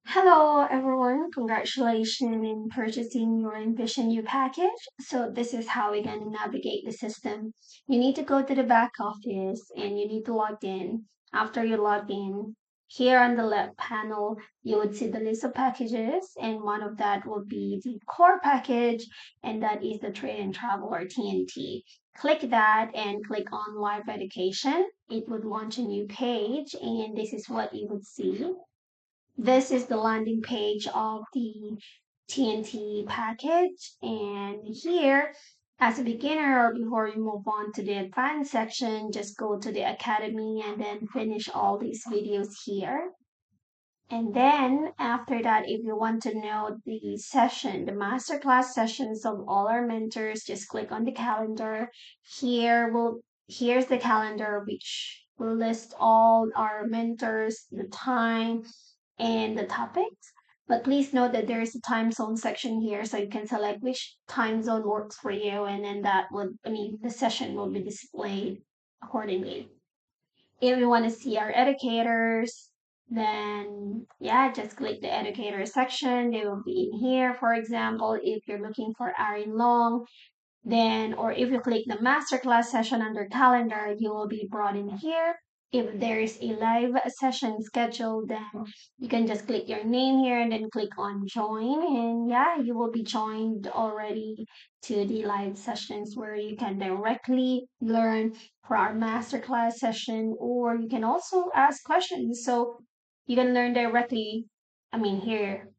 Hello everyone, congratulations in purchasing your Envision U package. So this is how we're going to navigate the system. You need to go to the back office and you need to log in. After you log in, here on the left panel, you would see the list of packages and one of that will be the core package and that is the Trade and Travel or TNT. Click that and click on Live Education. It would launch a new page and this is what you would see. This is the landing page of the TNT package. And here, as a beginner or before you move on to the advanced section, just go to the academy and then finish all these videos here. And then after that, if you want to know the session, the masterclass sessions of all our mentors, just click on the calendar. Here's the calendar which will list all our mentors, the time, and the topics. But please note that there is a time zone section here, so you can select which time zone works for you, and then the session will be displayed accordingly. If you want to see our educators, then yeah, just click the educator section. They will be in here. For example, if you're looking for Erin Long, then, or if you click the masterclass session under calendar, you will be brought in here. If there is a live session scheduled, then you can just click your name here and then click on join. And yeah, you will be joined already to the live sessions where you can directly learn for our masterclass session, or you can also ask questions. So you can learn directly, here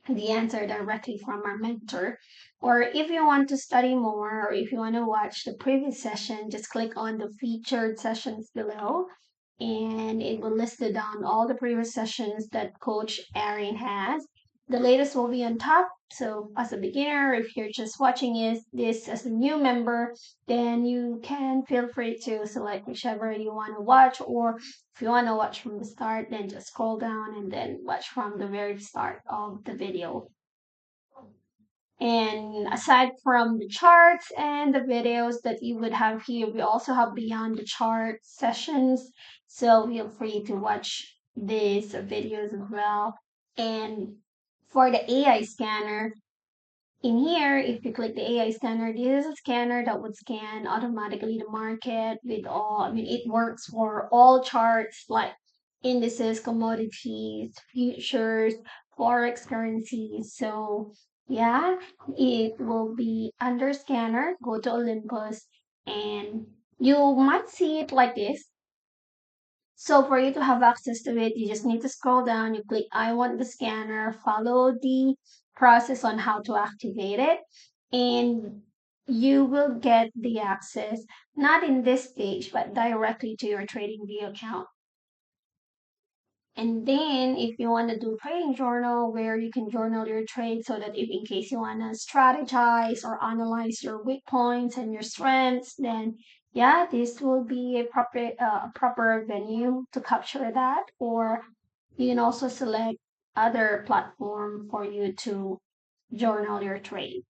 the answer directly from our mentor. Or if you want to study more or if you want to watch the previous session, just click on the featured sessions below and it will list it down all the previous sessions that Coach Erin has. The latest will be on top. So as a beginner, if you're just watching this as a new member, then you can feel free to select whichever you want to watch, or if you want to watch from the start, then just scroll down and then watch from the very start of the video. And aside from the charts and the videos that you would have here, we also have beyond the chart sessions. So feel free to watch these videos as well. And for the AI scanner, in here, if you click the AI scanner, this is a scanner that would scan automatically the market with all, it works for all charts like indices, commodities, futures, forex currencies. So yeah, it will be under scanner, go to Olympus, and you might see it like this. So for you to have access to it, you just need to scroll down, you click I want the scanner, follow the process on how to activate it, and you will get the access, not in this page, but directly to your TradingView account. And then if you want to do trading journal where you can journal your trade so that if in case you want to strategize or analyze your weak points and your strengths, then yeah, this will be a proper venue to capture that. Or you can also select other platform for you to journal your trade.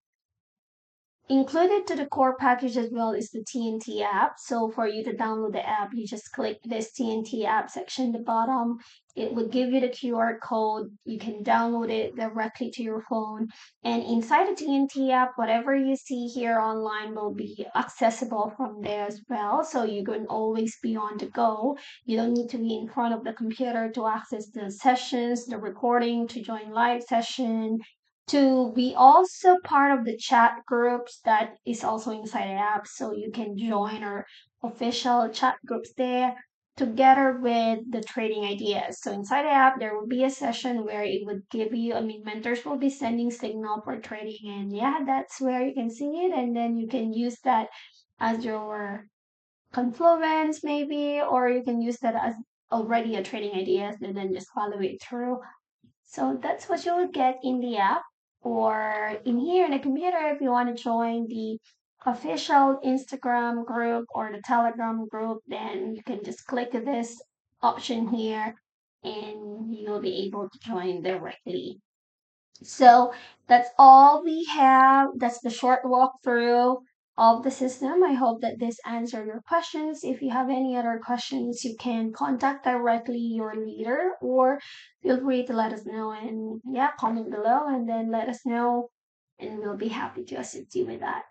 Included to the core package as well is the TNT app. So for you to download the app, you just click this TNT app section at the bottom. It will give you the QR code. You can download it directly to your phone. And inside the TNT app, whatever you see here online will be accessible from there as well. So you can always be on the go. You don't need to be in front of the computer to access the sessions, the recording, to join live session, to be also part of the chat groups that is also inside the app. So you can join our official chat groups there together with the trading ideas. So inside the app, there will be a session where it would give you, mentors will be sending signal for trading. And yeah, that's where you can see it. And then you can use that as your confluence maybe, or you can use that as already a trading ideas and then just follow it through. So that's what you will get in the app or in here in the computer if you want to join the official Instagram group or the Telegram group, then you can just click this option here and you'll be able to join directly. So that's all we have. That's the short walkthrough. of the system. I hope that this answered your questions. If you have any other questions, you can contact directly your leader or feel free to let us know and yeah, comment below and then let us know and we'll be happy to assist you with that.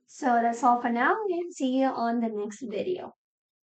So that's all for now and see you on the next video.